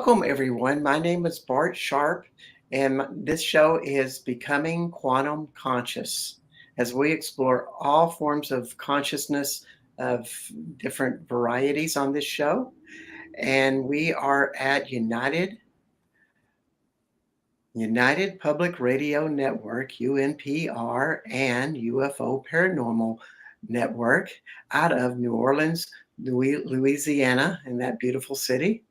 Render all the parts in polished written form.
Welcome, everyone. My name is Bart Sharp, and this show is Becoming Quantum Conscious as we explore all forms of consciousness of different varieties on this show. And we are at United Public Radio Network, UNPR, and UFO Paranormal Network out of New Orleans, Louisiana, in that beautiful city.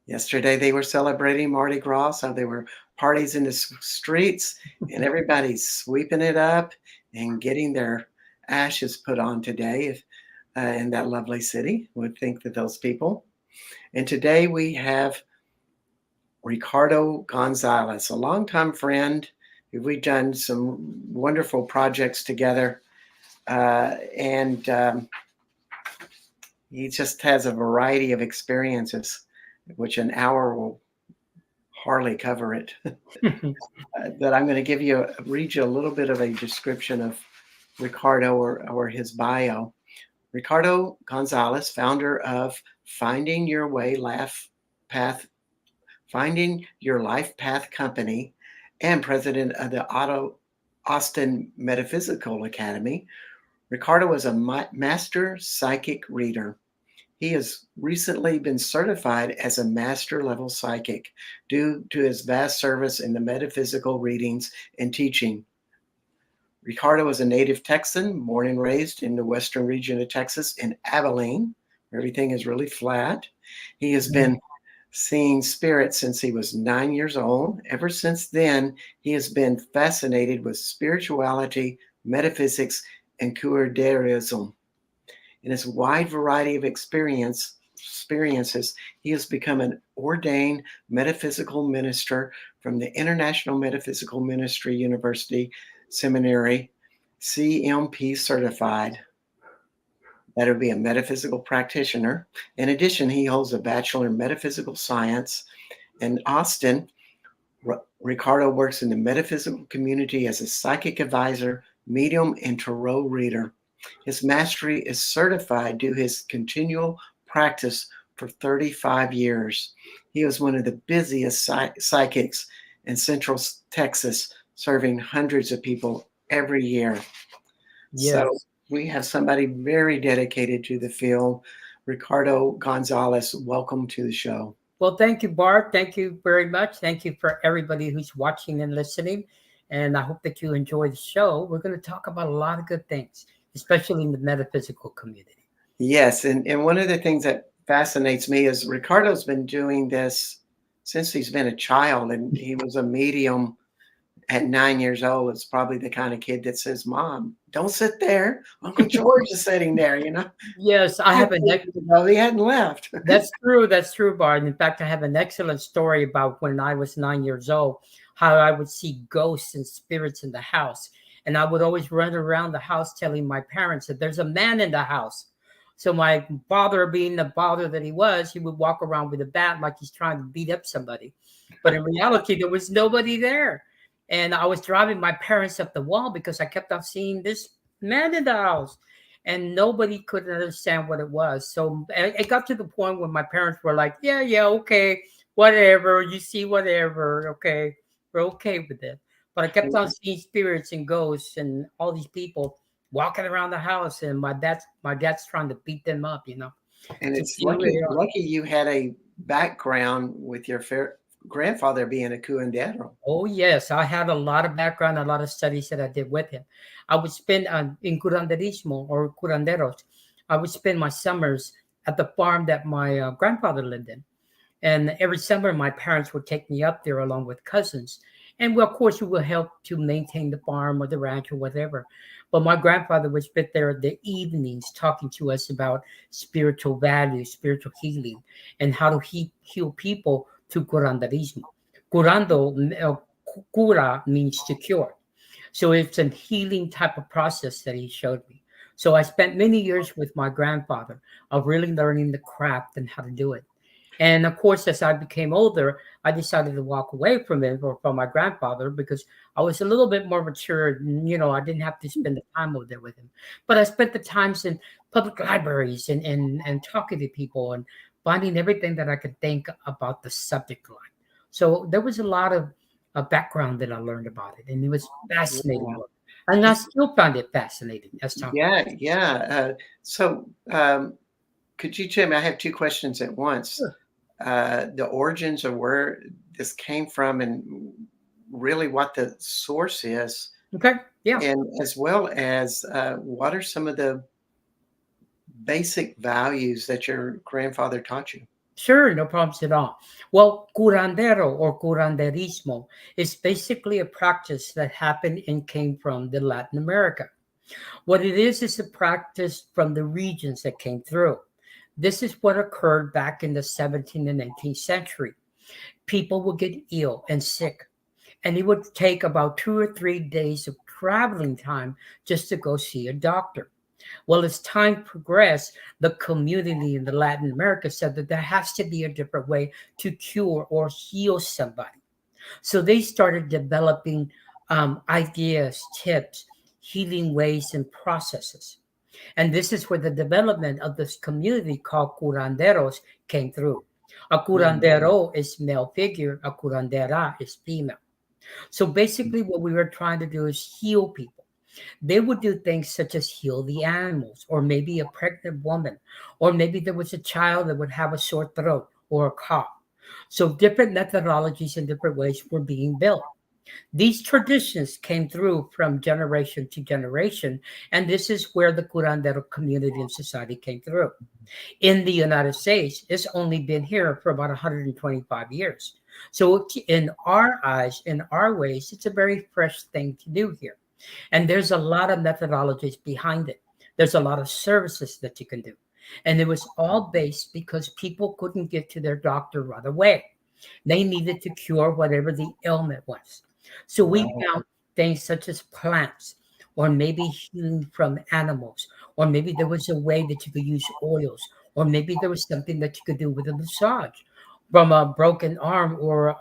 Yesterday they were celebrating Mardi Gras, so there were parties in the streets, and everybody's sweeping it up and getting their ashes put on today in that lovely city. Would think that those people. And today we have Ricardo Gonzales, a longtime friend. We've done some wonderful projects together, and he just has a variety of experiences, which an hour will hardly cover it. But I'm going to read you a little bit of a description of Ricardo or his bio. Ricardo Gonzales, founder of Finding Your Life Path Company and president of the Austin Metaphysical Academy. Ricardo is a master psychic reader. He has recently been certified as a master level psychic due to his vast service in the metaphysical readings and teaching. Ricardo is a native Texan, born and raised in the western region of Texas in Abilene, where everything is really flat. He has been seeing spirits since he was 9 years old. Ever since then, he has been fascinated with spirituality, metaphysics, and curanderism. In his wide variety of experiences, he has become an ordained metaphysical minister from the International Metaphysical Ministry University Seminary, CMP certified. That would be a metaphysical practitioner. In addition, he holds a Bachelor in Metaphysical Science. In Austin, Ricardo works in the metaphysical community as a psychic advisor, medium, and tarot reader. His mastery is certified due to his continual practice for 35 years. He is one of the busiest psychics in Central Texas, serving hundreds of people every year. Yes. So we have somebody very dedicated to the field. Ricardo Gonzales, welcome to the show. Well, thank you, Bart. Thank you very much. Thank you for everybody who's watching and listening. And I hope that you enjoy the show. We're going to talk about a lot of good things, especially in the metaphysical community. Yes. And one of the things that fascinates me is Ricardo's been doing this since he's been a child, and he was a medium at 9 years old. It's probably the kind of kid that says, "Mom, don't sit there. Uncle George is sitting there," you know? Yes, I have he hadn't left. That's true, Bart. In fact, I have an excellent story about when I was 9 years old, how I would see ghosts and spirits in the house. And I would always run around the house telling my parents that there's a man in the house. So my father, being the father that he was, he would walk around with a bat like he's trying to beat up somebody. But in reality, there was nobody there. And I was driving my parents up the wall because I kept on seeing this man in the house. And nobody could understand what it was. So it got to the point where my parents were like, yeah, okay, whatever. You see whatever, okay. We're okay with it. But I kept on seeing spirits and ghosts and all these people walking around the house. And my dad's trying to beat them up, you know. And it's lucky you had a background with your grandfather being a curandero. Oh, yes. I had a lot of background, a lot of studies that I did with him. I would spend in curanderismo or curanderos. I would spend my summers at the farm that my grandfather lived in. And every summer, my parents would take me up there along with cousins. And of course, we would help to maintain the farm or the ranch or whatever. But my grandfather would spend there the evenings talking to us about spiritual values, spiritual healing, and how to heal people through curanderismo. Cura means to cure. So it's a healing type of process that he showed me. So I spent many years with my grandfather of really learning the craft and how to do it. And of course, as I became older, I decided to walk away from it or from my grandfather because I was a little bit more mature. You know, I didn't have to spend the time over there with him. But I spent the times in public libraries and talking to people and finding everything that I could think about the subject line. So there was a lot of background that I learned about it, and it was fascinating Yeah. work. And I still find it fascinating as time. Yeah, yeah. So, could you tell me? I have two questions at once. Sure. The origins of where this came from, and really what the source is, Okay. Yeah. and as well as what are some of the basic values that your grandfather taught you? Sure, no problems at all. Well, curandero or curanderismo is basically a practice that happened and came from the Latin America. What it is a practice from the regions that came through. This is what occurred back in the 17th and 18th century. People would get ill and sick, and it would take about 2 or 3 days of traveling time just to go see a doctor. Well, as time progressed, the community in the Latin America said that there has to be a different way to cure or heal somebody. So they started developing ideas, tips, healing ways, and processes. And this is where the development of this community called curanderos came through. A Mm, curandero is male figure, a curandera is female. So basically, what we were trying to do is heal people. They would do things such as heal the animals, or maybe a pregnant woman, or maybe there was a child that would have a sore throat or a cough. So different methodologies and different ways were being built. These traditions came through from generation to generation, and this is where the curandero community and society came through. In the United States, it's only been here for about 125 years. So, in our eyes, in our ways, it's a very fresh thing to do here. And there's a lot of methodologies behind it. There's a lot of services that you can do. And it was all based because people couldn't get to their doctor right away. They needed to cure whatever the ailment was. So we right. found things such as plants, or maybe healing from animals, or maybe there was a way that you could use oils, or maybe there was something that you could do with a massage from a broken arm or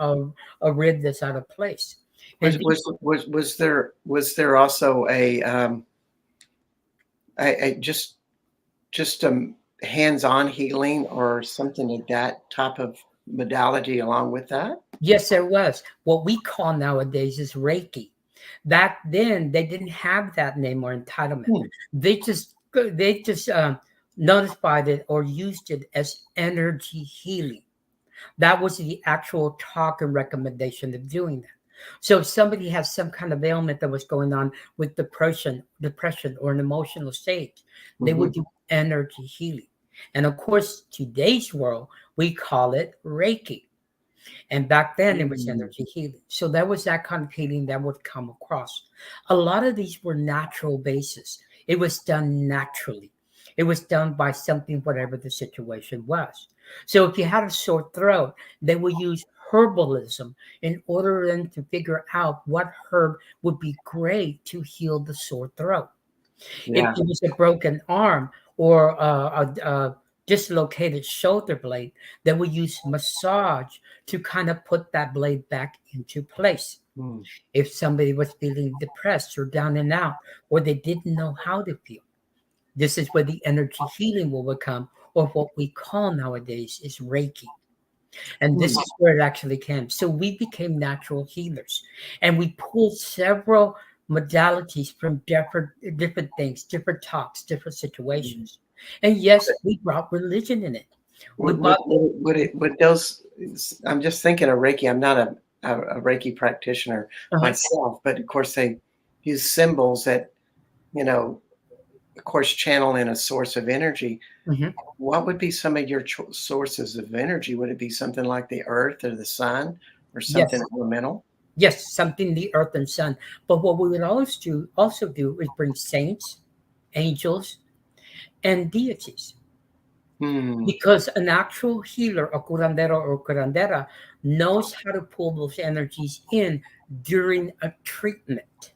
a rib that's out of place. Was And these, was was there also a just hands-on healing or something like that type of modality along with that? yes, there was. What we call nowadays is Reiki. Back then, they didn't have that name or entitlement. Hmm. They just notified it or used it as energy healing. That was the actual talk and recommendation of doing that. So if somebody has some kind of ailment that was going on with depression or an emotional state, they would Mhm. do energy healing. And of course, today's world, we call it Reiki. And back then it was Mm. energy healing. So that was that kind of healing that would come across. A lot of these were natural bases. It was done naturally. It was done by something, whatever the situation was. So if you had a sore throat, they would use herbalism in order then to figure out what herb would be great to heal the sore throat. If Yeah. it was a broken arm or a dislocated shoulder blade, they would use massage to kind of put that blade back into place. Mm. If somebody was feeling depressed or down and out, or they didn't know how to feel, this is where the energy healing will become, or what we call nowadays is Reiki. And this Mm. is where it actually came. So we became natural healers, and we pulled several modalities from different things, different talks, different Mm. situations. And yes, we brought religion in it. We brought Would those I'm just thinking of Reiki. I'm not a Reiki practitioner uh myself, but of course they use symbols that, you know, of course, channel in a source of energy. mhm. What would be some of your sources of energy? Would it be something like the earth or the sun or something Yes, elemental? yes, something the earth and sun. But what we would also do is bring saints, angels, and deities. Hmm. Because an actual healer, a curandero or curandera, knows how to pull those energies in during a treatment.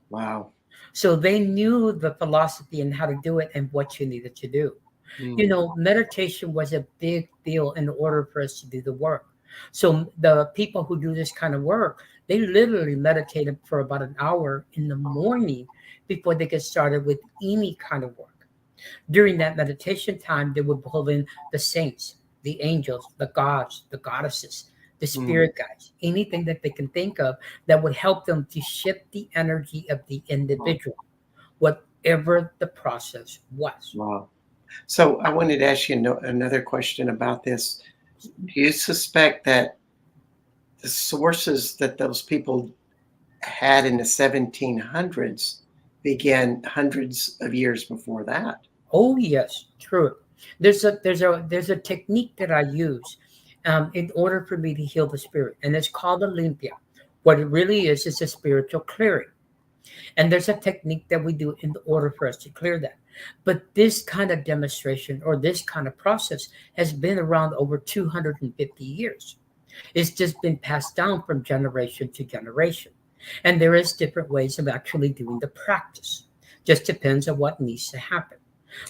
Wow. So they knew the philosophy and how to do it and what you needed to do. You Hmm. know, meditation was a big deal in order for us to do the work. So the people who do this kind of work, they literally meditated for about an hour in the morning before they get started with any kind of work. During that meditation time, they would pull in the saints. the angels, the gods, the goddesses, the Mm, spirit guides, anything that they can think of that would help them to shift the energy of the individual, whatever the process was. wow. So I wanted to ask you another question about this. Do you suspect that the sources that those people had in the 1700s began hundreds of years before that? Oh yes, true. There's a technique that I use in order for me to heal the spirit, and it's called Olympia. What it really is a spiritual clearing, and there's a technique that we do in order for us to clear that. But this kind of demonstration or this kind of process has been around over 250 years. It's just been passed down from generation to generation, and there is different ways of actually doing the practice. Just depends on what needs to happen.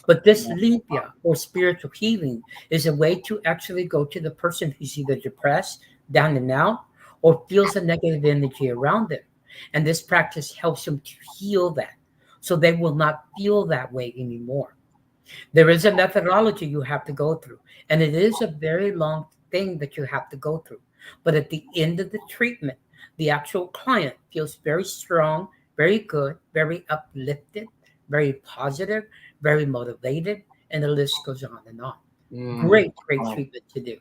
But this limpia or spiritual healing is a way to actually go to the person who's either depressed, down and out, or feels a negative energy around them. And this practice helps them to heal that so they will not feel that way anymore. There is a methodology you have to go through, and it is a very long thing that you have to go through. But at the end of the treatment, the actual client feels very strong, very good, very uplifted, very positive, very motivated, and the list goes on and on. Mm, Great, great wow, treatment to do.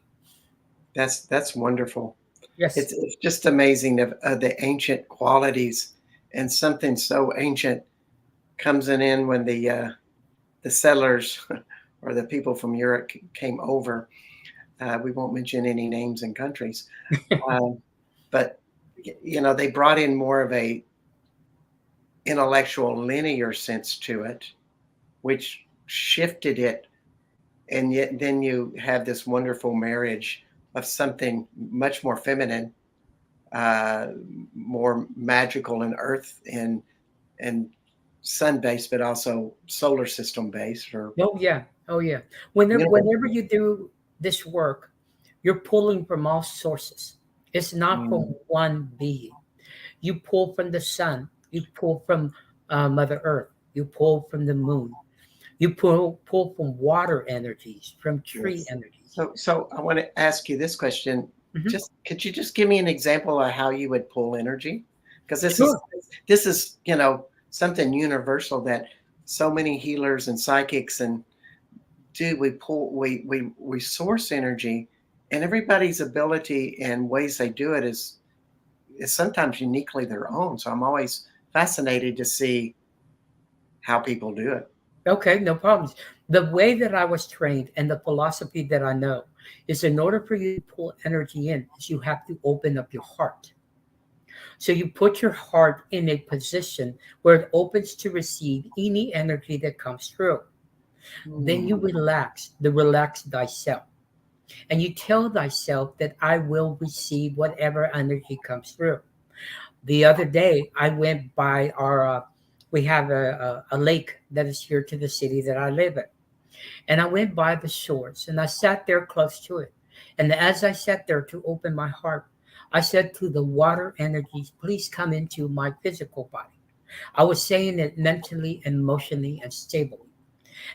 that's wonderful. Yes. It's just amazing of the ancient qualities, and something so ancient comes in when the settlers or the people from Europe came over. We won't mention any names and countries, um, but they brought in more of a intellectual linear sense to it, which shifted it, and yet then you have this wonderful marriage of something much more feminine, uh, more magical and earth and sun based, but also solar system based or Oh yeah. Oh yeah. Whenever universal. you do this work, you're pulling from all sources. It's not from Mm, one being. You pull from the sun. You pull from Mother Earth. You pull from the moon. You pull from water energies, from tree yes. energies. So I want to ask you this question. Mhm. Just could you just give me an example of how you would pull energy? Because Sure. this is something universal that so many healers and psychics and do. We source energy, and everybody's ability and ways they do it is sometimes uniquely their own. So I'm always fascinated to see how people do it. Okay, no problems. The way that I was trained and the philosophy that I know is in order for you to pull energy in, is you have to open up your heart. So you put your heart in a position where it opens to receive any energy that comes through. Then Hmm. you relax thyself. And you tell thyself that I will receive whatever energy comes through. The other day, I went by we have a lake that is here to the city that I live in. And I went by the shores and I sat there close to it. And as I sat there to open my heart, I said to the water energies, please come into my physical body. I was saying it mentally, emotionally, and stably.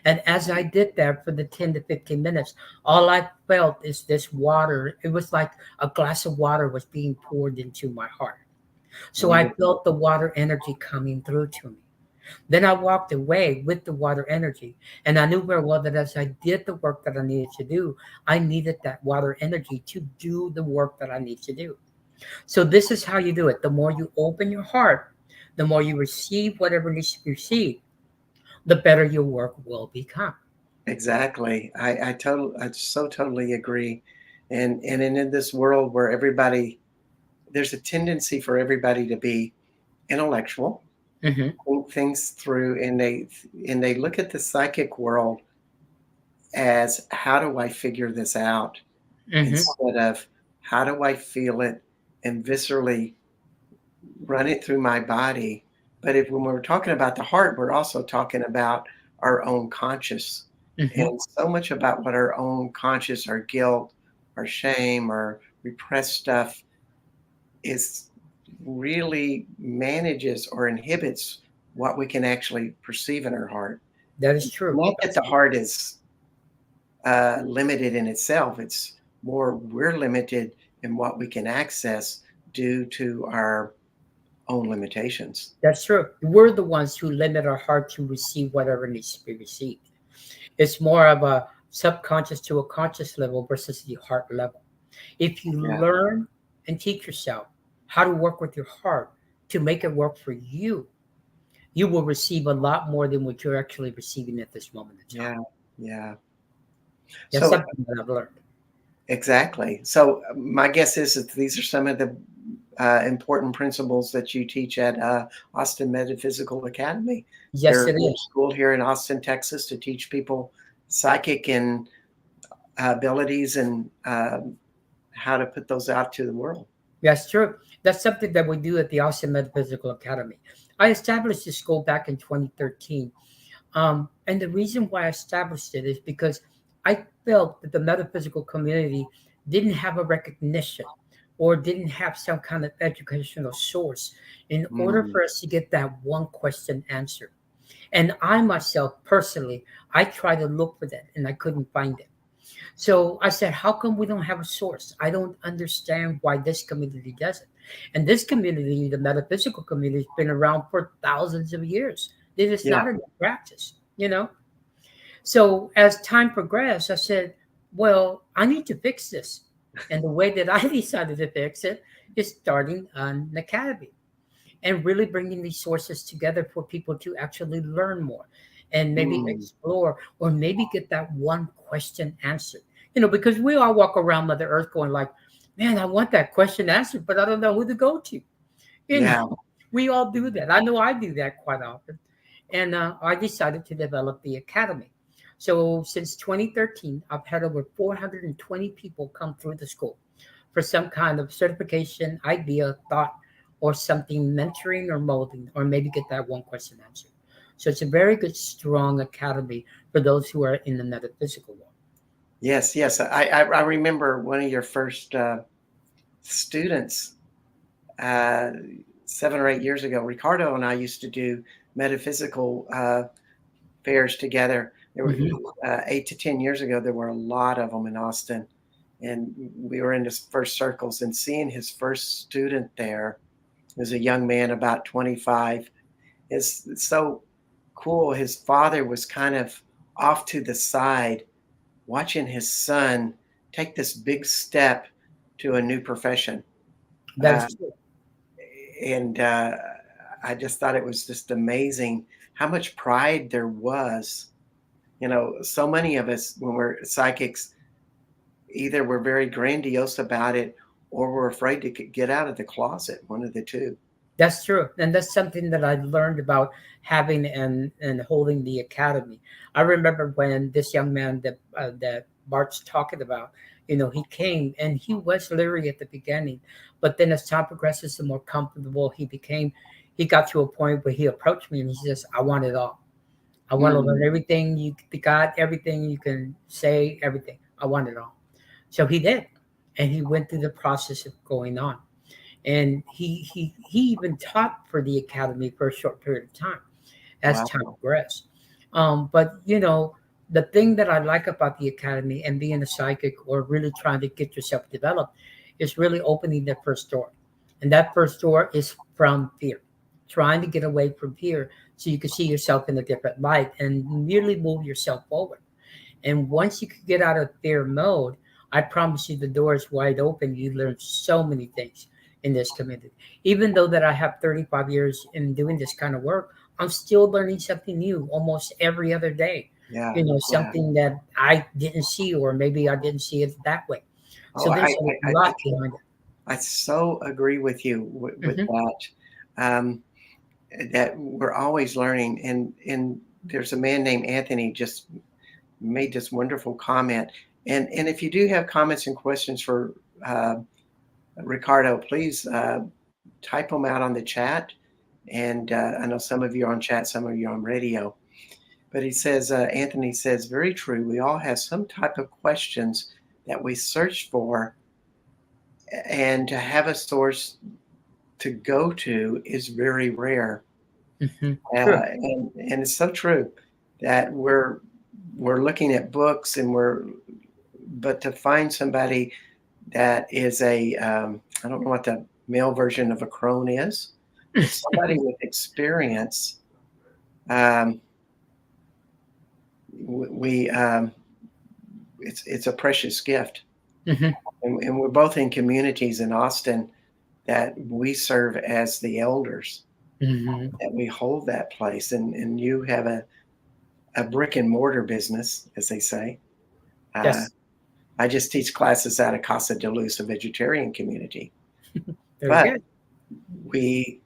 And as I did that for the 10 to 15 minutes, all I felt is this water. It was like a glass of water was being poured into my heart. So I Wonderful. felt the water energy coming through to me. Then I walked away with the water energy. And I knew very well that as I did the work that I needed to do, I needed that water energy to do the work that I need to do. So this is how you do it. The more you open your heart, the more you receive whatever needs to be received, the better your work will become. Exactly. I so totally agree. And in this world where everybody there's a tendency for everybody to be intellectual, Hmm. think things through, and they look at the psychic world as how do I figure this out Hmm. instead of how do I feel it and viscerally run it through my body. But if when we're talking about the heart, we're also talking about our own conscious, Hmm. and so much about what our own conscious, our guilt, our shame, our repressed stuff is really manages or inhibits what we can actually perceive in our heart. That is true. Not that the heart is limited in itself. It's more we're limited in what we can access due to our own limitations. That's true. We're the ones who limit our heart to receive whatever needs to be received. It's more of a subconscious to a conscious level versus the heart level. If you Yeah, learn and teach yourself how to work with your heart to make it work for you, you will receive a lot more than what you're actually receiving at this moment in time. yeah, yeah. That's So something that I've learned. exactly. So my guess is that these are some of the important principles that you teach at Austin Metaphysical Academy. Yes, it They're is. schooled here in Austin, Texas, to teach people psychic and abilities and how to put those out to the world. That's true. That's something that we do at the Austin Metaphysical Academy. I established this school back in 2013. And the reason why I established it is because I felt that the metaphysical community didn't have a recognition or didn't have some kind of educational source in order Mm, for us to get that one question answered. And I myself personally, I tried to look for that and I couldn't find it. So I said, how come we don't have a source? I don't understand why this community doesn't. And this community, the metaphysical community, has been around for thousands of years. It is yeah, not a new practice, you know? So as time progressed, I said, well, I need to fix this. And the way that I decided to fix it is starting an academy and really bringing these sources together for people to actually learn more and maybe mm, explore or maybe get that one question answered. You know, because we all walk around Mother Earth going like, man, I want that question answered, but I don't know who to go to. You know, yeah. we all do that. I know I do that quite often. And I decided to develop the academy. So since 2013, I've had over 420 people come through the school for some kind of certification, idea, thought, or something mentoring or molding, or maybe get that one question answered. So it's a very good, strong academy for those who are in the metaphysical world. Yes, yes. I remember one of your first students 7 or 8 years ago. Ricardo and I used to do metaphysical fairs together. There were Mhm. 8 to 10 years ago. There were a lot of them in Austin, and we were in his first circles. And seeing his first student there was a young man about 25. It's so cool. His father was kind of off to the side, watching his son take this big step to a new profession. That Uh, is true. and I just thought it was just amazing how much pride there was. You know, so many of us, when we're psychics, either we're very grandiose about it or we're afraid to get out of the closet, one of the two. That's true, and that's something that I learned about having and holding the academy. I remember when this young man that Bart's talking about, you know, he came and he was leery at the beginning, but then as time progresses, the more comfortable he became. He got to a point where he approached me and he says, "I want it all. I want to learn Mm, everything you got, everything you can say, everything. I want it all." So he did, and he went through the process of going on and he even taught for the academy for a short period of time as wow. time progressed. But you know, the thing that I like about the academy and being a psychic or really trying to get yourself developed is really opening the first door, and that first door is from fear, trying to get away from fear so you can see yourself in a different light and merely move yourself forward. And once you can get out of fear mode, I promise you the door is wide open. You learn so many things in this community. Even though that I have 35 years in doing this kind of work, I'm still learning something new almost every other day. Yeah, You know, yeah. something that I didn't see, or maybe I didn't see it that way. Oh, So there's a lot behind I so agree with you it. with that. That we're always learning, and there's a man named Anthony just made this wonderful comment. And if you do have comments and questions for uh, Ricardo, please type them out on the chat. And I know some of you are on chat, some of you are on radio. But he says, Anthony says, very true. We all have some type of questions that we search for, and to have a source to go to is very rare. True. And it's so true that we're we're looking at books, but to find somebody that is I don't know what the male version of a crone is, but somebody with experience. Um, we it's a precious gift, Hmm. and we're both in communities in Austin that we serve as the elders, Hmm. that we hold that place, and you have a brick and mortar business, as they say. Uh, Yes, I just teach classes out of Casa de Luz, a vegetarian community, very but good. we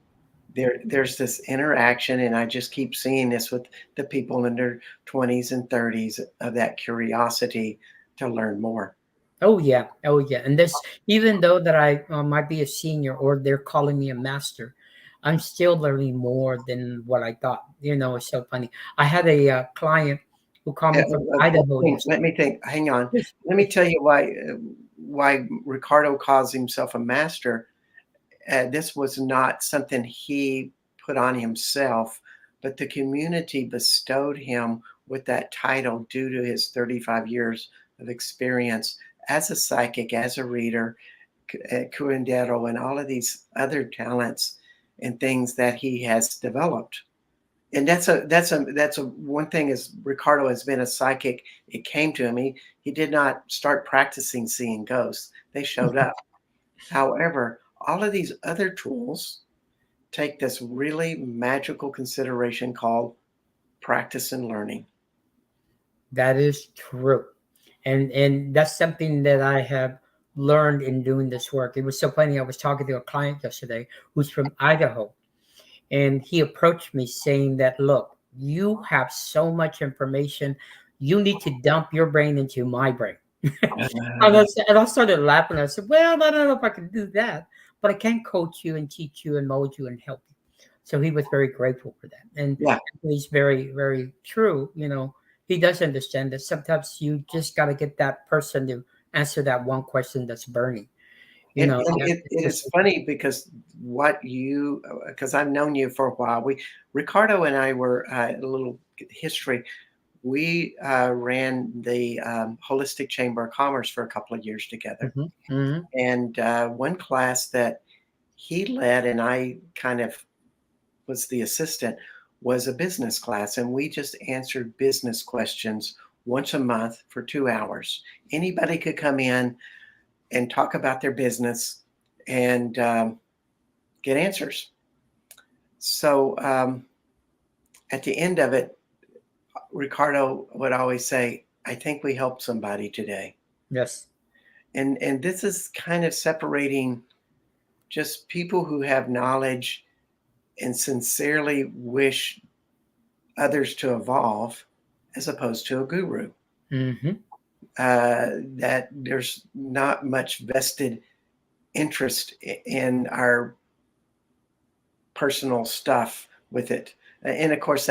there's this interaction, and I just keep seeing this with the people in their 20s and 30s, of that curiosity to learn more. Oh yeah, oh yeah. And this, even though that I might be a senior or they're calling me a master, I'm still learning more than what I thought. It's so funny. I had a client who called Yeah, me from Idaho let yesterday. me think. Hang on. Yes, Let me yes. tell you why Ricardo calls himself a master. This was not something he put on himself, but the community bestowed him with that title due to his 35 years of experience as a psychic, as a reader, curandero, and all of these other talents and things that he has developed. And that's a one thing, is Ricardo has been a psychic. It came to him. He did not start practicing seeing ghosts. They showed up. However, all of these other tools take this really magical consideration called practice and learning. That is true. And that's something that I have learned in doing this work. It was so funny. I was talking to a client yesterday who's from Idaho, and he approached me saying that, look, you have so much information, you need to dump your brain into my brain. And I started laughing. I said, well, I don't know if I can do that, but I can coach you and teach you and mold you and help you. So he was very grateful for that. And Yeah, he's very, very true. He does understand that sometimes you just got to get that person to answer that one question that's burning. and It's it just, is funny because because I've known you for a while. Ricardo and I were a little history. We ran the Holistic Chamber of Commerce for a couple of years together. mhm, mhm, And one class that he led, and I kind of was the assistant, was a business class. And we just answered business questions once a month for 2 hours. Anybody could come in and talk about their business and get answers. So at the end of it, Ricardo would always say, I think we helped somebody today. yes. And this is kind of separating just people who have knowledge and sincerely wish others to evolve, as opposed to a guru. Hmm. That there's not much vested interest in our personal stuff with it. And of course,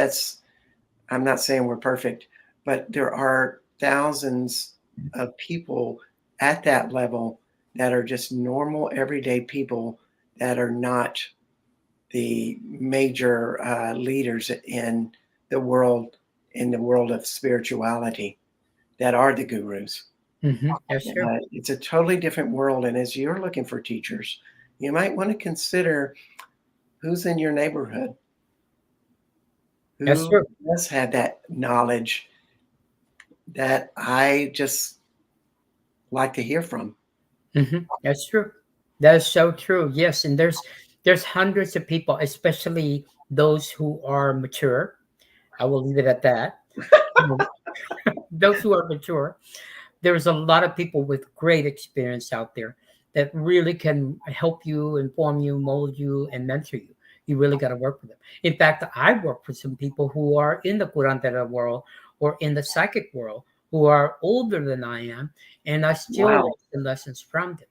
I'm not saying we're perfect, but there are thousands of people at that level that are just normal, everyday people that are not the major leaders the world in the world of spirituality, that are the gurus. Hmm. That's true. It's a totally different world, and as you're looking for teachers, you might want to consider who's in your neighborhood, That's who true. does have that knowledge that I just like to hear from. That's true. That is so true. Yes, and there's hundreds of people, especially those who are mature. I will leave it at that. Um, Those who are mature, there's a lot of people with great experience out there that really can help you, inform you, mold you, and mentor you. You really got to work with them. In fact, I work with some people who are in the curandera world or in the psychic world who are older than I am, and I still Wow. learn the lessons from them.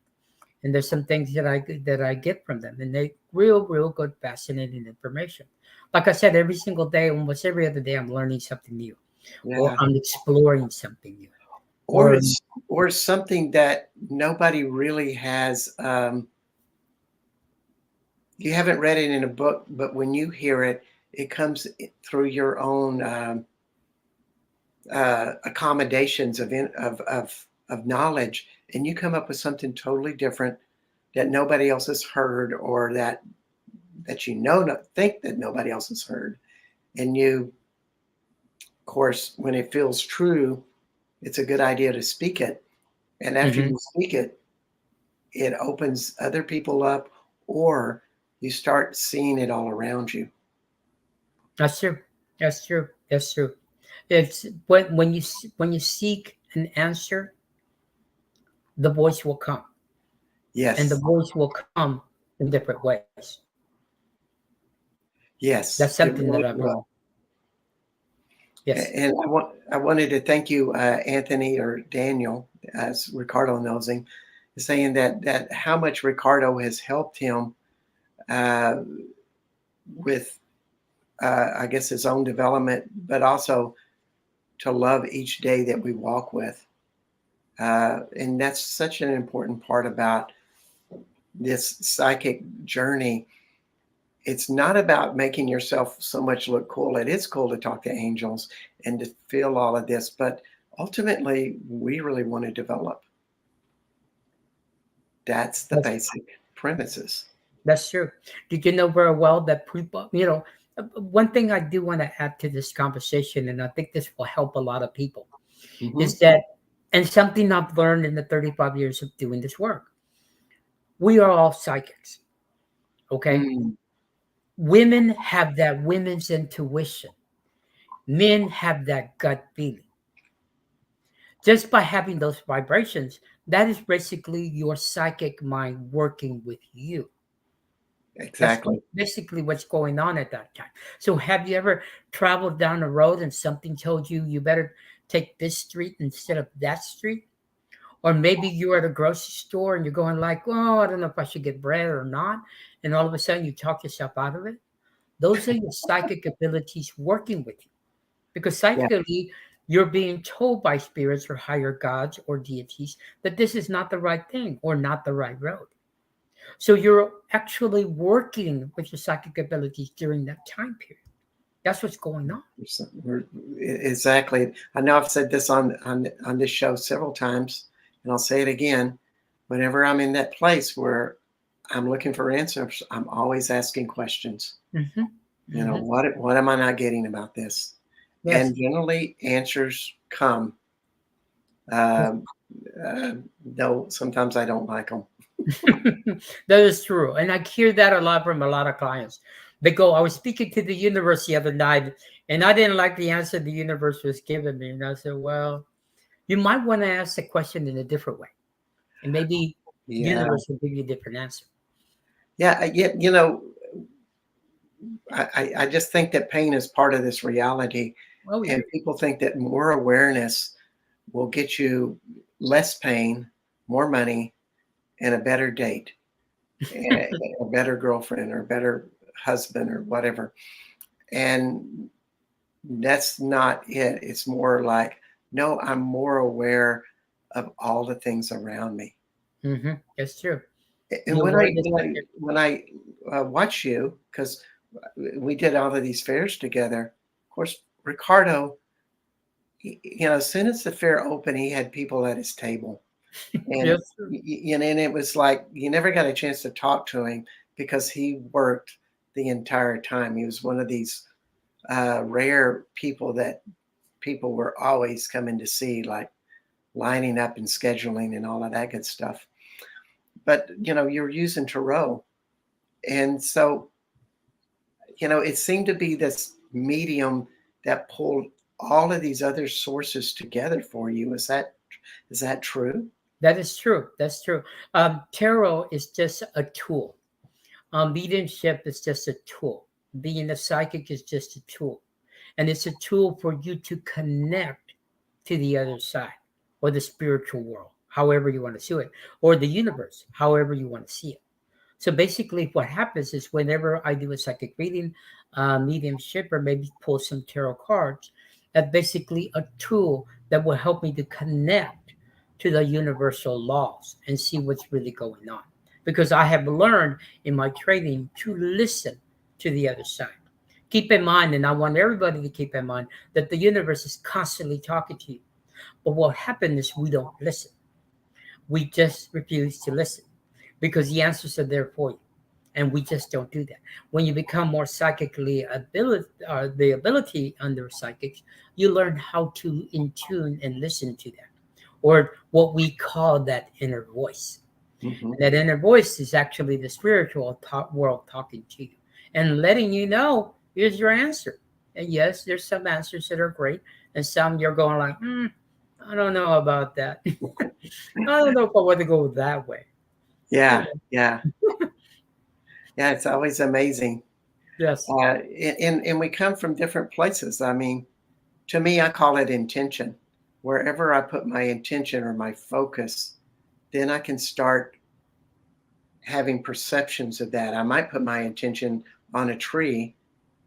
And there's some things that I get from them, and they real good, fascinating information. Like I said, every single day, almost every other day, I'm learning something new, or Yeah. I'm exploring something new, Or or it's or something that nobody really has. You haven't read it in a book, but when you hear it, it comes through your own accommodations of knowledge, and you come up with something totally different that nobody else has heard, or that think that nobody else has heard. And you, of course, when it feels true, it's a good idea to speak it. And after Hmm. you speak it, it opens other people up, or you start seeing it all around you. That's true. That's true. That's true. It's when you seek an answer, the voice will come, and the Yes, voice will come in different ways. That's yes, something it that really I've learned. will. Yes. And I wanted to thank you, Anthony, or Daniel, as Ricardo knows him, saying that how much Ricardo has helped him uh, with, I guess, his own development, but also to love each day that we walk with. And that's such an important part about this psychic journey. It's not about making yourself so much look cool. It is cool to talk to angels and to feel all of this, but ultimately, we really want to develop. That's the That's basic premises. that's true. Did you know very well that people, one thing I do want to add to this conversation, and I think this will help a lot of people, Hmm. is that, and something I've learned in the 35 years of doing this work, we are all psychics. Okay. Mm, Women have that women's intuition. Men have that gut feeling. Just by having those vibrations, that is basically your psychic mind working with you. exactly. Basically what's going on at that time. So, have you ever traveled down the road and something told you you better take this street instead of that street? Or maybe you're at a grocery store and you're going like, "Oh, I don't know if I should get bread or not," and all of a sudden you talk yourself out of it. Those are your psychic abilities working with you, because Yeah, psychically you're being told by spirits or higher gods or deities that this is not the right thing or not the right road. So you're actually working with your psychic abilities during that time period. That's what's going on. exactly. I know I've said this on this show several times, and I'll say it again. Whenever I'm in that place where I'm looking for answers, I'm always asking questions. Hmm. Hmm. What am I not getting about this? Yes. And generally, answers come. Yes. Um, uh, though sometimes I don't like them. That is true. And I hear that a lot from a lot of clients. They go, I was speaking to the universe the other night, and I didn't like the answer the universe was giving me. And I said, well, you might want to ask the question in a different way. And maybe Yeah, universe will give you a different answer. yeah, yeah. I just think that pain is part of this reality, Oh yeah. and people think that more awareness will get you less pain, more money, and a better date, and a better girlfriend, or a better husband, or whatever. And that's not it. It's more like, no, I'm more aware of all the things around me. Hmm. That's true. And The awareness factor. when I watch you, because we did all of these fairs together. Of course, Ricardo, as soon as the fair opened, he had people at his table, and Yes. True. and it was like you never got a chance to talk to him because he worked the entire time. He was one of these rare people that people were always coming to see, like lining up and scheduling and all of that good stuff. But you're using tarot, and so it seemed to be this medium that pulled all of these other sources together for you. Is that true? That is true. That's true. Tarot is just a tool. Mediumship is just a tool. Being a psychic is just a tool. And it's a tool for you to connect to the other side, or the spiritual world, however you want to see it, or the universe, however you want to see it. So basically, what happens is whenever I do a psychic reading, mediumship, or maybe pull some tarot cards, that's basically a tool that will help me to connect to the universal laws and see what's really going on. Because I have learned in my training to listen to the other side. Keep in mind, and I want everybody to keep in mind, that the universe is constantly talking to you. But what happens is we don't listen. We just refuse to listen because the answers are there for you. And we just don't do that. When you become more psychically the ability under psychics, you learn how to in tune and listen to that, or what we call that inner voice. Hmm. And that inner voice is actually the spiritual world talking to you and letting you know, here's your answer. And yes, there's some answers that are great, and some you're going like, I don't know about that. I don't know if I want to go that way. You Yeah, know, yeah, yeah. It's always amazing. yes, And we come from different places. I mean, to me, I call it intention. Wherever I put my intention or my focus, then I can start having perceptions of that. I might put my intention on a tree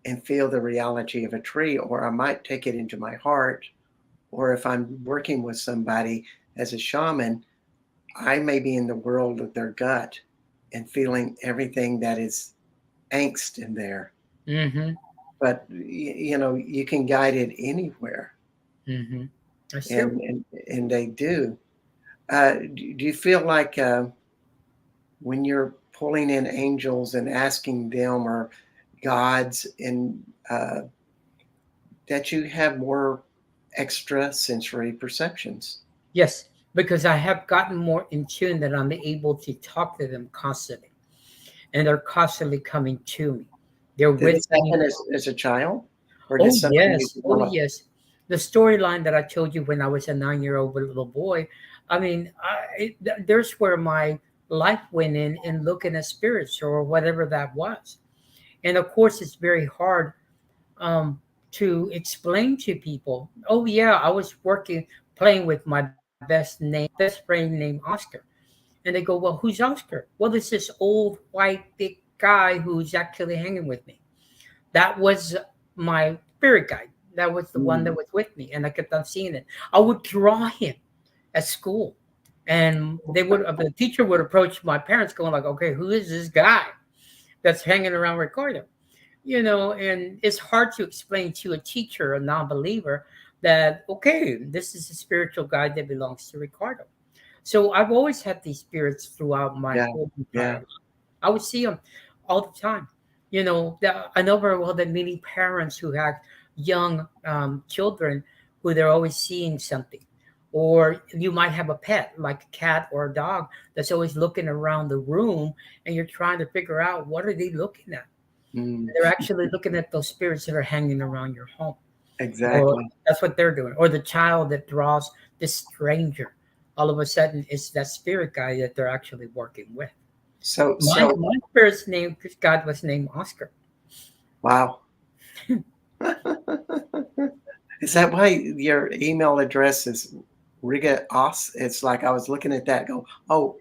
and feel the reality of a tree, or I might take it into my heart. Or if I'm working with somebody as a shaman, I may be in the world of their gut and feeling everything that is angst in there. mm-hmm, But you can guide it anywhere, mm-hmm. That's true. and they do. Do you feel like when you're pulling in angels and asking them or gods, and uh, that you have more extra sensory perceptions? Yes, because I have gotten more in tune that I'm able to talk to them constantly, and they're constantly coming to me. They're Did with this me. happen as a child, or Oh just something you yes, oh developed? yes. The storyline that I told you when I was a 9 year old little boy. I mean, there's where my life went in looking at spirits or whatever that was. And of course, it's very hard um, to explain to people. Oh yeah, I was working, playing with my best friend named Oscar, and they go, "Well, who's Oscar?" Well, it's this old white big guy who's actually hanging with me. That was my spirit guide. That was the one that Mm. was with me, and I kept on seeing it. I would draw him at school, and the teacher would approach my parents, going like, "Okay, who is this guy that's hanging around Ricardo?" And it's hard to explain to a teacher, a non-believer, that okay, this is a spiritual guide that belongs to Ricardo. So I've always had these spirits throughout my Yeah, whole entire yeah. life. I would see them all the time. I know very well that many parents who have young children who they're always seeing something. Or you might have a pet, like a cat or a dog, that's always looking around the room, and you're trying to figure out what are they looking at. Mm, They're actually looking at those spirits that are hanging around your home, or exactly. that's what they're doing. Or the child that draws this stranger, all of a sudden it's that spirit guy that they're actually working with. So, so My spirit's name, God, was named Oscar. wow. Is that why your email address is Riga Os? It's like I was looking at that, go, oh,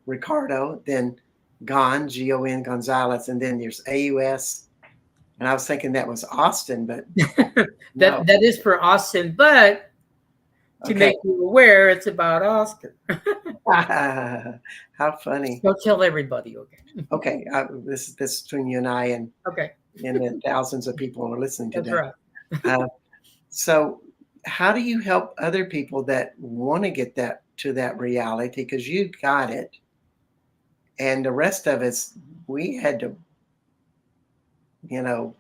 Ricardo, then Gon Gonzales, and then there's AUS, and I was thinking that was Austin, but no. That is for Austin, but to Okay. make you aware, it's about Oscar. How funny. Don't tell everybody, okay? Okay, this is between you and I, Okay, and the thousands of people who are listening that's today. right. Uh, so, how do you help other people that want to get that to that reality? Because you got it, and the rest of us, we had to, you know,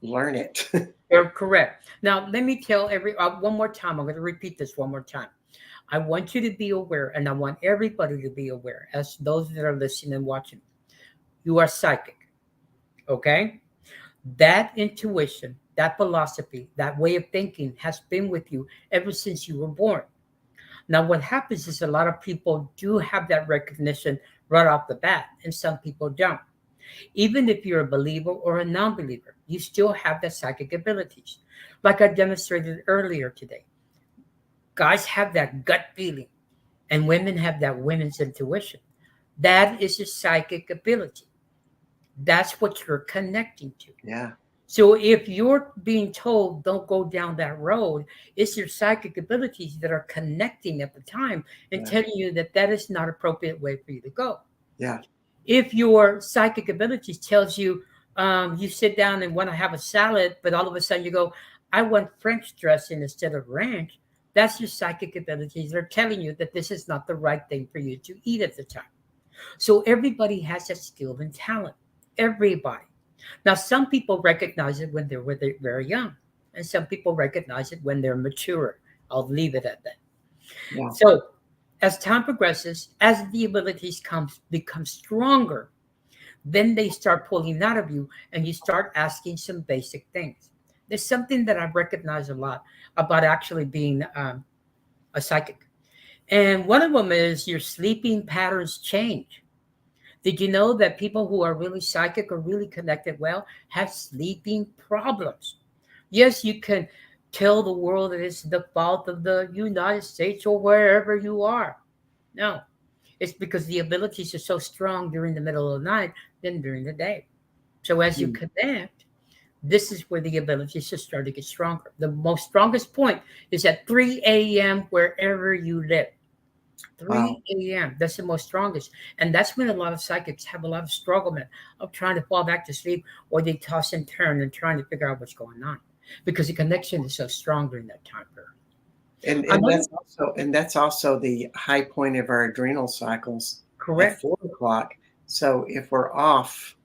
learn it. You're correct. Now, let me tell one more time. I'm going to repeat this one more time. I want you to be aware, and I want everybody to be aware, as those that are listening and watching. You are psychic, okay? That intuition, that philosophy, that way of thinking has been with you ever since you were born. Now, what happens is a lot of people do have that recognition right off the bat, and some people don't. Even if you're a believer or a non believer, you still have that psychic abilities. Like I demonstrated earlier today, guys have that gut feeling, and women have that women's intuition. That is a psychic ability. That's what you're connecting to. Yeah, So if you're being told don't go down that road, it's your psychic abilities that are connecting at the time and yeah, telling you that that is not appropriate way for you to go. yeah. If your psychic abilities tells you You sit down and want to have a salad, but all of a sudden you go, I want French dressing instead of ranch. That's your psychic abilities. They're telling you that this is not the right thing for you to eat at the time. So everybody has a skill and talent. Everybody. Now, some people recognize it when they're very young, and some people recognize it when they're mature. I'll leave it at that. Yeah. So, as time progresses, as the abilities become stronger, then they start pulling out of you, and you start asking some basic things. There's something that I recognize a lot about actually being a psychic, and one of them is your sleeping patterns change. Did you know that people who are really psychic or really connected well have sleeping problems? Yes, you can tell the world that it's the fault of the United States or wherever you are. No, it's because the abilities are so strong during the middle of the night than during the day. So as you Mm. connect, this is where the abilities just start to get stronger. The most strongest point is at 3 a.m. wherever you live. Wow. 3 a.m. That's the most strongest. And that's when a lot of psychics have a lot of struggle, man, of trying to fall back to sleep, or they toss and turn and trying to figure out what's going on because the connection is so strong during that time period. And Another, that's also the high point of our adrenal cycles at correct. 4 o'clock. So if we're off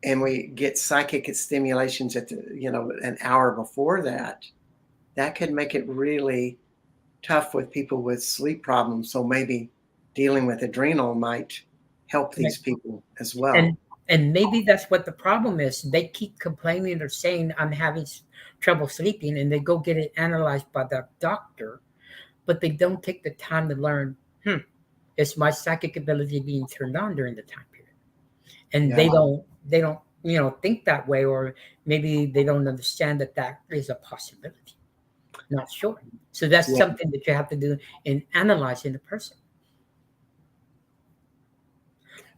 and we get psychic stimulations at an hour before that, that could make it really tough with people with sleep problems. So maybe dealing with adrenal might help these people as well. And and maybe that's what the problem is. They keep complaining or saying I'm having trouble sleeping, and they go get it analyzed by the doctor, but they don't take the time to learn. Is my psychic ability being turned on during the time period? And Yeah. they don't think that way, or maybe they don't understand that that is a possibility. Not sure. So that's Yeah. something that you have to do in analyzing the person.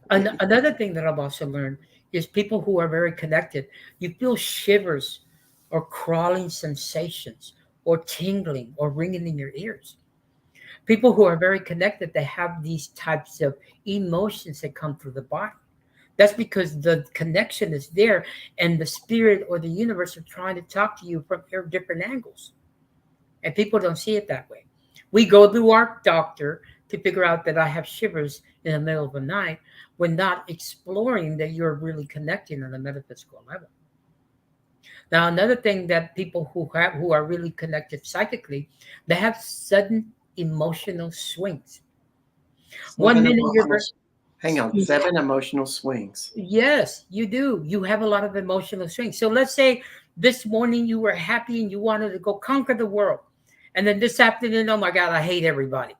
Another thing that I've also learned is people who are very connected, you feel shivers or crawling sensations or tingling or ringing in your ears. People who are very connected, they have these types of emotions that come through the body. That's because the connection is there, and the spirit or the universe are trying to talk to you from different angles. And people don't see it that way. We go to our doctor to figure out that I have shivers in the middle of the night. We're not exploring that you're really connecting on a metaphysical level. Now, another thing that people who are really connected psychically, they have sudden emotional swings. One Seven minute you're emotional, hang on, 7 emotional swings. yes, you do. You have a lot of emotional swings. So let's say this morning you were happy and you wanted to go conquer the world. And then this afternoon, oh my God, I hate everybody.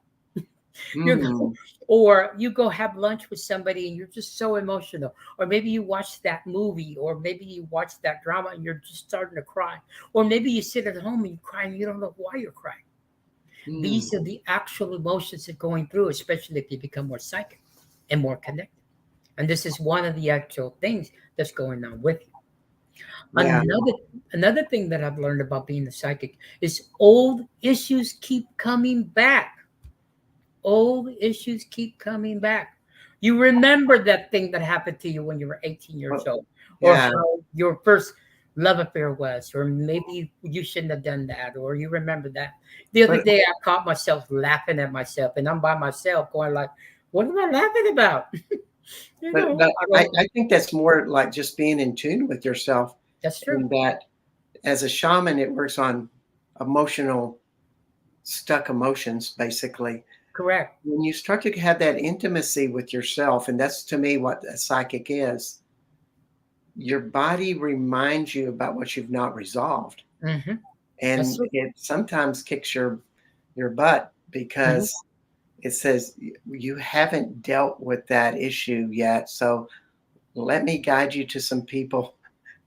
You're go, Mm. or you go have lunch with somebody and you're just so emotional. Or maybe you watch that movie, or maybe you watch that drama and you're just starting to cry. Or maybe you sit at home and you cry and you don't know why you're crying. Mm. These are the actual emotions that are going through, especially if you become more psychic and more connected. And this is one of the actual things that's going on with you. Yeah. Another thing that I've learned about being a psychic is old issues keep coming back. Old issues keep coming back. You remember that thing that happened to you when you were 18 years Well, old, or yeah. how your first love affair was, or maybe you shouldn't have done that, or you remember that. The other But day, I caught myself laughing at myself, and I'm by myself going like, "What am I laughing about?" but I I, go, I think that's more like just being in tune with yourself, "That's true, and that as a shaman, it works on emotional stuck emotions, basically. correct." When you start to have that intimacy with yourself, and that's to me what a psychic is, your body reminds you about what you've not resolved. Hmm. That's And true. it sometimes kicks your butt Hmm. because it says you haven't dealt with that issue yet. So let me guide you to some people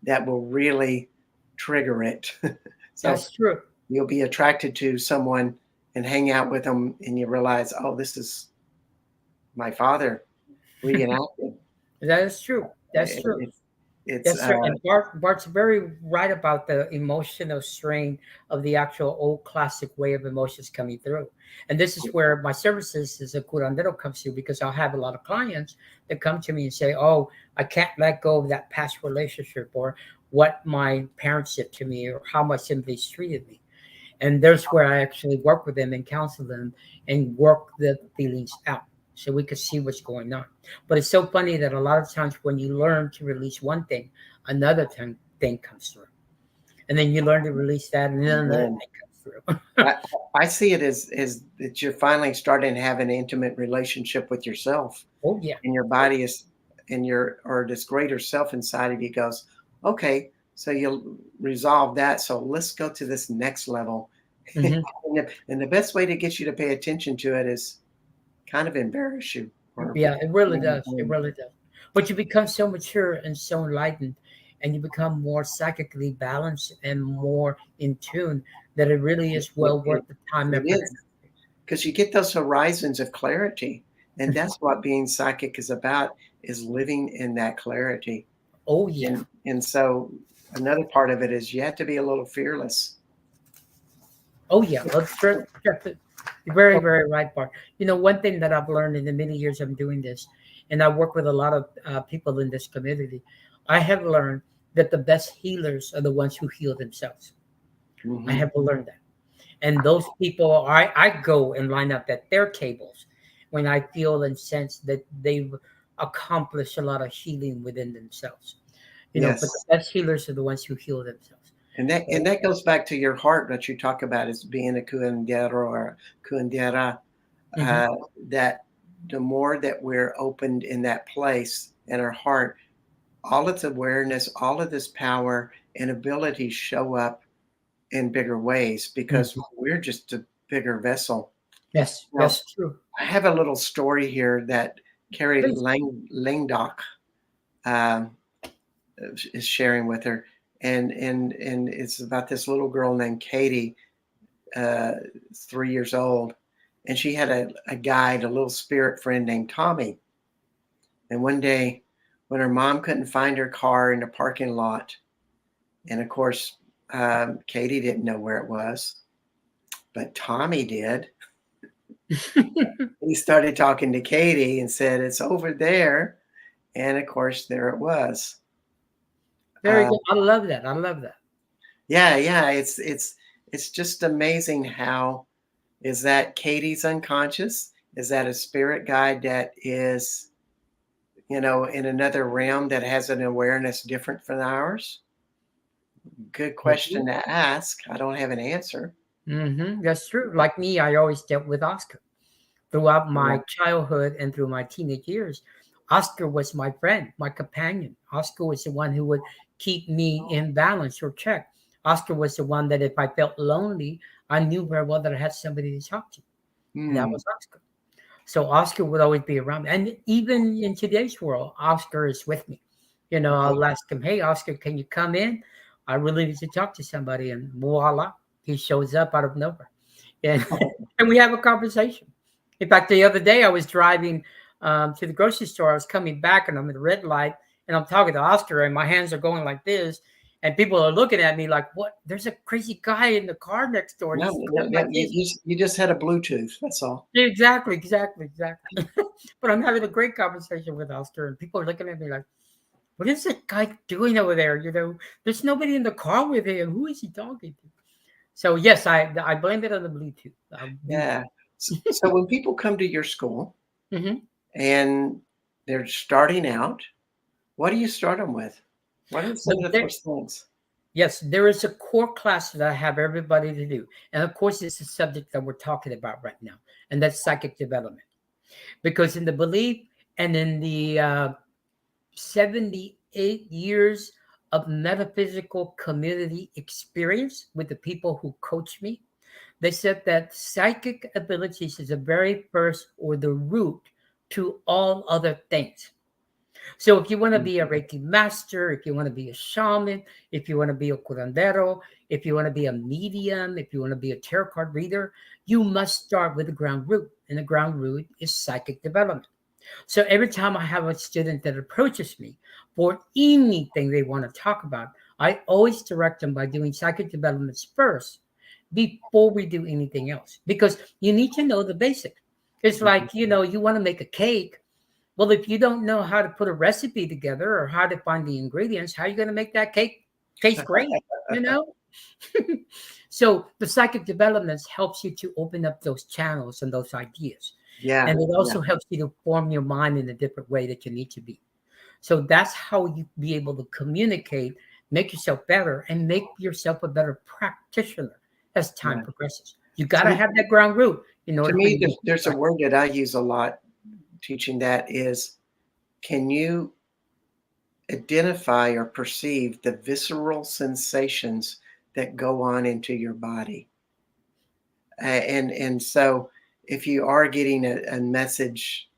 that will really trigger it. So That's true. you'll be attracted to someone and hang out with them, and you realize, oh, this is my father reenacted. That is true. That's true. It's Yes, sir. And Bart's very right about the emotional strain of the actual old classic way of emotions coming through. And this is where my services as a curandero comes through, because I'll have a lot of clients that come to me and say, "Oh, I can't let go of that past relationship, or what my parents did to me, or how my siblings treated me." And there's where I actually work with them and counsel them and work the feelings out so we could see what's going on. But it's so funny that a lot of times when you learn to release one thing, another thing comes through. And then you learn to release that, and then another man, thing comes through. I, I see it as that you're finally starting to have an intimate relationship with yourself, Oh, yeah. and your body is, and your, or this greater self inside of you goes, okay, so you'll resolve that. So let's go to this next level. and, Hmm. the best way to get you to pay attention to it is kind of embarrass you or Yeah, it really does. It really does. But you become so mature and so enlightened, and you become more psychically balanced and more in tune, that it really is it, well it, worth the time, it effort, is, because you get those horizons of clarity, and and that's what being psychic is about, is living in that clarity. oh yeah. And so another part of it is you have to be a little fearless. Oh yeah, you're very, very right, Bart. You know, one thing that I've learned in the many years I'm doing this, and I work with a lot of people in this community, I have learned that the best healers are the ones who heal themselves. I Hmm. have learned that, and those people, I go and line up at their tables when I feel and sense that they've accomplished a lot of healing within themselves. You know, but the Yes. best healers are the ones who heal themselves. And that goes back to your heart that you talk about as being a curandero or a curandera. Hmm. Uh, that the more that we're opened in that place in our heart, all its awareness, all of this power and abilities show up in bigger ways because we're just a bigger vessel. Yes, Now, that's true. I have a little story here that Carrie Please. Langdock um, is sharing with her, and it's about this little girl named Katie, uh, 3 years old, and she had a guide, a little spirit friend named Tommy. And one day, when her mom couldn't find her car in the parking lot, and of course, Katie didn't know where it was, but Tommy did. He started talking to Katie and said, "It's over there." And of course, there it was. Very Uh, good. I love that. I love that. yeah, yeah, it's just amazing how, is that Katie's unconscious? Is that a spirit guide that is, in another realm that has an awareness different from ours? Good question to ask. I don't have an answer. That's true. Like me, I always dealt with Oscar throughout Yeah. my childhood and through my teenage years. Oscar was my friend, my companion. Oscar was the one who would keep me in balance or check. Oscar was the one that if I felt lonely, I knew very well that I had somebody to talk to, and that Hmm. was Oscar. So Oscar would always be around me. And even in today's world, Oscar is with me. You know, Okay. I'll ask him, "Hey, Oscar, can you come in? I really need to talk to somebody." And voila, he shows up out of nowhere. And, and we have a conversation. In fact, the other day I was driving to the grocery store. I was coming back and I'm at the red light and I'm talking to Oscar and my hands are going like this. And people are looking at me like, what? There's a crazy guy in the car next door. No, He's no, going no, like this. you just had a Bluetooth. That's all. Yeah, exactly, exactly, exactly. But I'm having a great conversation with Oscar, and people are looking at me like, "What is that guy doing over there?" You know, there's nobody in the car with him. Who is he talking to? So yes, I blame it on the Bluetooth. Yeah. So when people come to your school Mhm. and they're starting out, what do you start them with? What are some But of the there, first things? yes, there is a core class that I have everybody to do, and of course, it's the subject that we're talking about right now, and that's psychic development. Because in the belief and in the 78 years of metaphysical community experience with the people who coach me, they said that psychic abilities is the very first or the root to all other things. So if you want to be a Mhm. Reiki master, if you want to be a shaman, if you want to be a curandero, if you want to be a medium, if you want to be a tarot card reader, you must start with the ground root. And the ground root is psychic development. So every time I have a student that approaches me for anything they want to talk about, I always direct them by doing psychic developments first before we do anything else, because you need to know the basics. It's Mhm. like, you want to make a cake. Well, if you don't know how to put a recipe together or how to find the ingredients, how are you going to make that cake taste great? You know? So the psychic developments helps you to open up those channels and those ideas. Yeah, And it yeah, also helps you to form your mind in a different way that you need to be. So that's how you be able to communicate, make yourself better, and make yourself a better practitioner as time yeah. progresses. You got To to me, have that ground root in to order for me, you to there's a practice. word that I use a lot teaching that is, can you identify or perceive the visceral sensations that go on into your body? And so if you are getting a message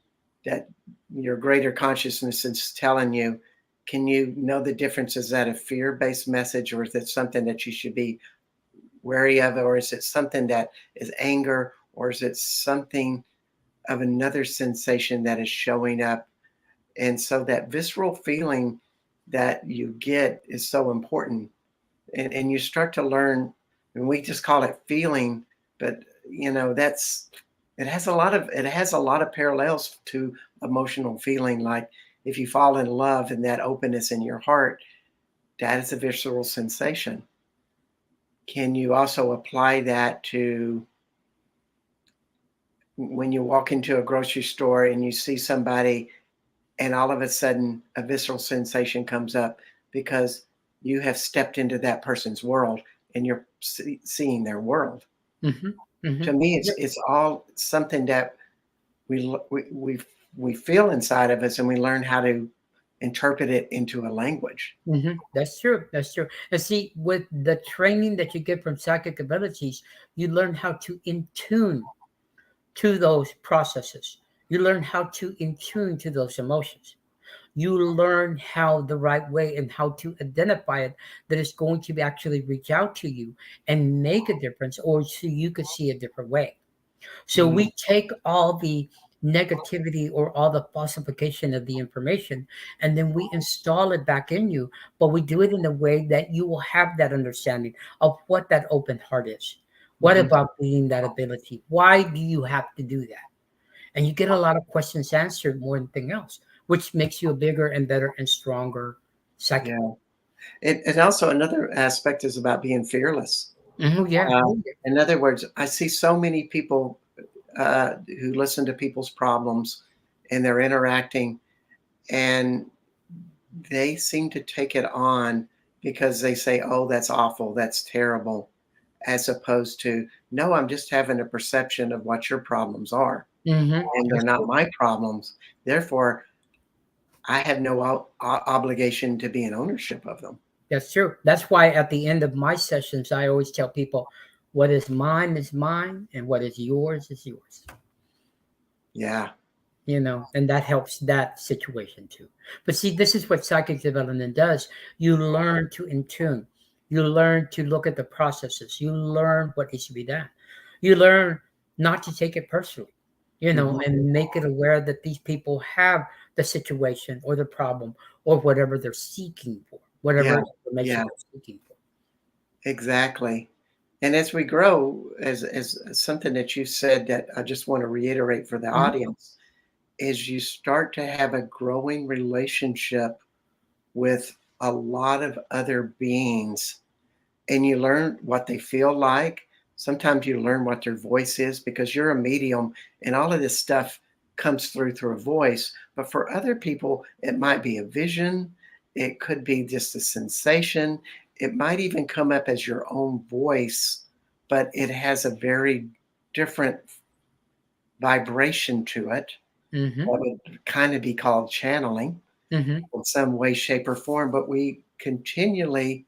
that your greater consciousness is telling you, can you know the difference? Is that a fear-based message, or is it something that you should be wary of, or is it something that is anger, or is it something of another sensation that is showing up? And so that visceral feeling that you get is so important. And you start to learn, and we just call it feeling, but that's it has a lot of parallels to emotional feeling. Like if you fall in love and that openness in your heart, that is a visceral sensation. Can you also apply that to when you walk into a grocery store and you see somebody, and all of a sudden a visceral sensation comes up because you have stepped into that person's world and you're seeing their world? Hmm. Hmm. To me, it's all something that we feel inside of us, and we learn how to interpret it into a language. That's true. That's true. And see, with the training that you get from psychic abilities, you learn how to in tune to those processes. You learn how to in tune to those emotions. You learn how the right way and how to identify it, that it's going to actually reach out to you and make a difference, or so you could see a different way. So Mm, we take all the negativity or all the falsification of the information, and then we install it back in you, but we do it in a way that you will have that understanding of what that open heart is. What mhm. about being that ability? Why do you have to do that? And you get a lot of questions answered more than anything else, which makes you a bigger and better and stronger psychic. Yeah. And also another aspect is about being fearless. Yeah. Uh, in other words, I see so many people who listen to people's problems, and they're interacting, and they seem to take it on because they say, "Oh, that's awful, that's terrible," as opposed to, "No, I'm just having a perception of what your problems are, and they're That's not true. my problems. Therefore, I have no obligation to be in ownership of them." That's true. That's why at the end of my sessions, I always tell people, what is mine, and what is yours. Yeah, And that helps that situation too. But see, this is what psychic development does. You learn to in tune. You learn to look at the processes. You learn what needs to be done. You learn not to take it personally, mhm, and make it aware that these people have the situation or the problem or whatever they're seeking for, yeah, whatever information yeah, they're seeking for. exactly. And as we grow, as something that you said that I just want to reiterate for the Mhm. audience, is you start to have a growing relationship with a lot of other beings, and you learn what they feel like. Sometimes you learn what their voice is because you're a medium, and all of this stuff comes through a voice. But for other people, it might be a vision, it could be just a sensation, it might even come up as your own voice, but it has a very different vibration to it Mhm. that would kind of be called channeling Mhm. in some way, shape, or form. But we continually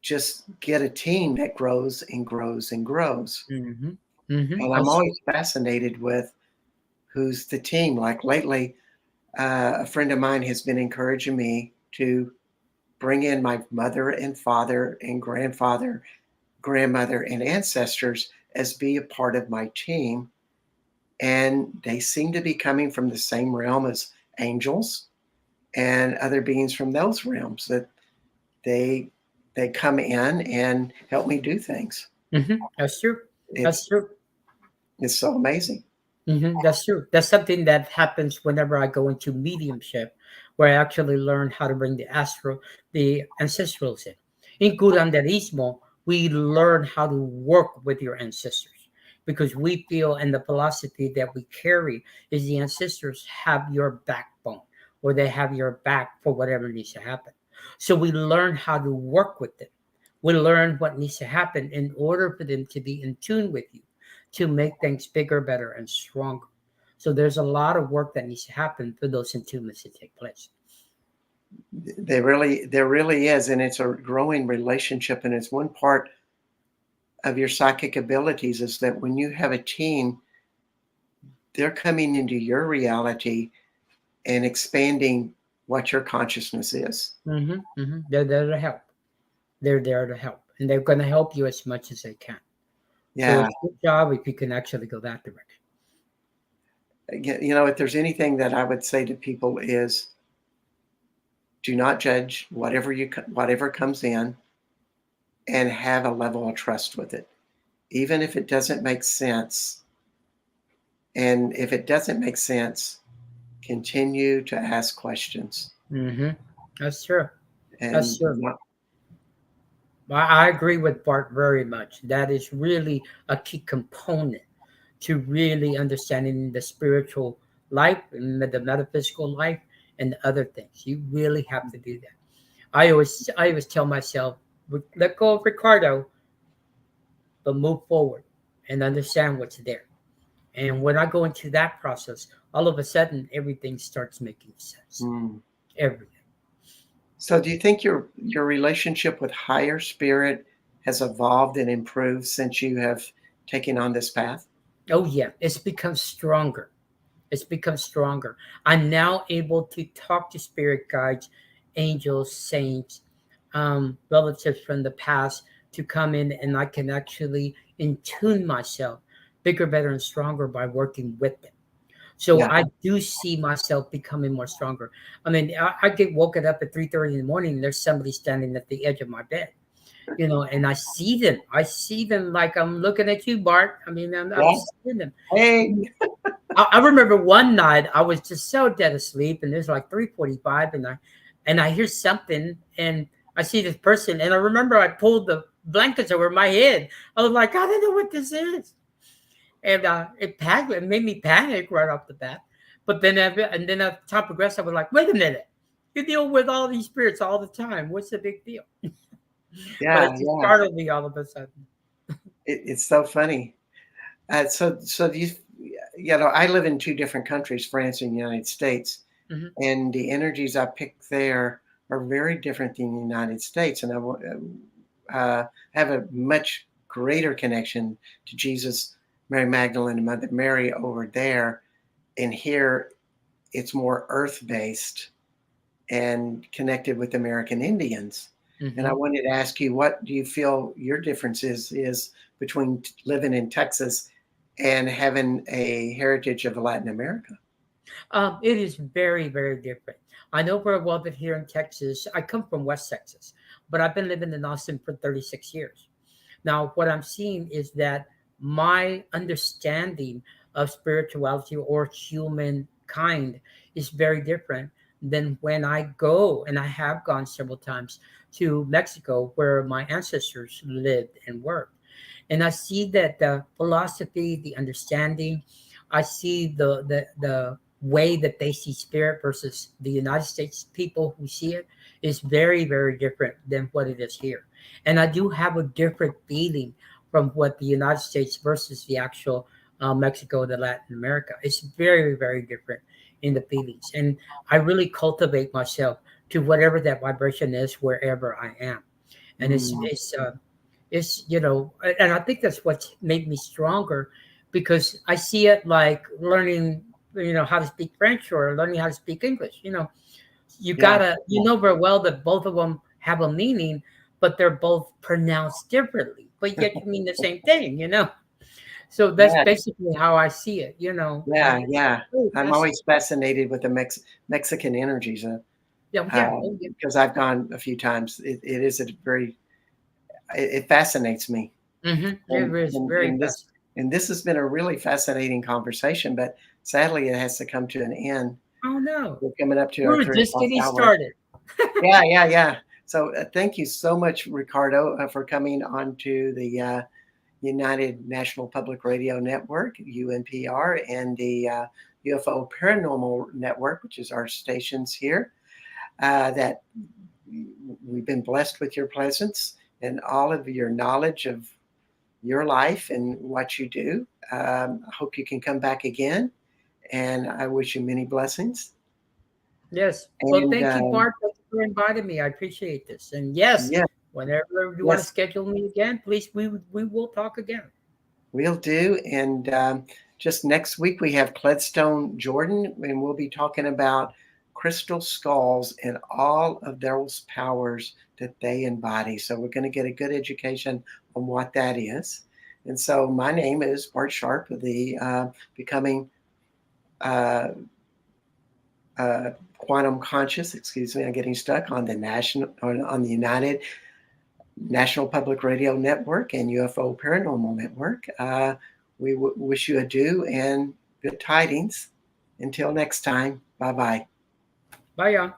just get a team that grows and grows and grows. Mhm. Mhm. And I'm always fascinated with who's the team. Like lately, a friend of mine has been encouraging me to bring in my mother and father and grandfather, grandmother, and ancestors as be a part of my team and they seem to be coming from the same realm as angels and other beings from those realms, that they they come in and help me do things. That's true. That's It's true. it's so amazing. That's true. That's something that happens whenever I go into mediumship, where I actually learn how to bring the ancestrals in. In curanderismo, we learn how to work with your ancestors because we feel, and the philosophy that we carry is the ancestors have your backbone or they have your back for whatever needs to happen. So we learn how to work with them. We learn what needs to happen in order for them to be in tune with you to make things bigger, better, and stronger. So there's a lot of work that needs to happen for those attunements to take place. There really is, and it's a growing relationship. And it's one part of your psychic abilities is that when you have a team, they're coming into your reality and expanding what your consciousness is. They're there to help. They're there to help, and they're going to help you as much as they can. So Yeah. it's a good job if you can actually go that direction. If there's anything that I would say to people is, do not judge whatever comes in, and have a level of trust with it, even if it doesn't make sense. And if it doesn't make sense, continue to ask questions. hmm That's true. That's And true. I agree with Bart very much. That is really a key component to really understanding the spiritual life and the metaphysical life and other things. You really have to do that. I always tell myself, let go of Ricardo, but move forward and understand what's there. And when I go into that process, all of a sudden everything starts making sense. mm. Everything. So, do you think your relationship with higher spirit has evolved and improved since you have taken on this path? Oh yeah, it's become stronger. It's become stronger. I'm now able to talk to spirit guides, angels, saints, relatives from the past to come in, and I can actually in tune myself bigger, better, and stronger by working with them. So Yeah, I do see myself becoming more stronger. I mean, I get woken up at 3:30 in the morning, and there's somebody standing at the edge of my bed, and I see them. I see them like I'm looking at you, Bart. I mean, I'm yeah. seeing them. Hey, I remember one night I was just so dead asleep, and it's like 3:45, and I hear something, and I see this person, and I remember I pulled the blankets over my head. I was like, I don't know what this is, and it made me panic right off the bat. But then as time progressed, I was like, wait a minute, you deal with all these spirits all the time. What's the big deal? But yeah, it just yeah. startled me all of a sudden. It's so funny. So do I live in two different countries, France and the United States, hmm and the energies I pick there are very different than the United States. And have a much greater connection to Jesus, Mary Magdalene, and Mother Mary over there. And here it's more earth based and connected with American Indians. And I hmm wanted to ask you, what do you feel your difference is between living in Texas and having a heritage of Latin America? It is very, very different. I know very well that here in Texas, I come from West Texas, but I've been living in Austin for 36 years. Now, what I'm seeing is that my understanding of spirituality or humankind is very different than when I go, and I have gone several times to Mexico, where my ancestors lived and worked. And I see that the philosophy, the understanding, I see the way that they see spirit versus the United States people who see it is very, very different than what it is here. And I do have a different feeling from what the United States versus the actual Mexico, the Latin America. It's very, very different in the feelings, and I really cultivate myself to whatever that vibration is wherever I am, and Mm, and I think that's what's made me stronger because I see it like learning, how to speak French or learning how to speak English. yeah, You know very well that both of them have a meaning, but they're both pronounced differently, but yet you mean the same thing. So that's Yeah, basically how I see it, you know, yeah, and it's yeah. really I'm always fascinating. fascinated with the Mexican energies, Yeah, yeah, oh, yeah. because I've gone a few times. It is a very it fascinates me, It is very and fascinating. this has been a really fascinating conversation. But sadly, it has to come to an end. Oh no, We're coming up to we our were 3 just o'clock getting hour. started. Yeah, yeah, yeah. So thank you so much, Ricardo, for coming on to the United National Public Radio Network, UNPR, and the UFO Paranormal Network, which is our stations here. That we've been blessed with your presence and all of your knowledge of your life and what you do. I hope you can come back again, and I wish you many blessings. Yes. Well, And thank you, Bart. Thank you for inviting me. I appreciate this. And yes, yeah, whenever you want to yes, schedule me again, please, we will talk again. we'll do. And just next week, we have Cledstone Jordan, and we'll be talking about crystal skulls and all of those powers that they embody. So we're going to get a good education on what that is. And so my name is Bart Sharp of the Becoming uh, Quantum Conscious. Excuse me, I'm getting stuck on the on the United National Public Radio Network and UFO Paranormal Network. We wish you adieu and good tidings. Until next time, bye bye. Bye, y'all.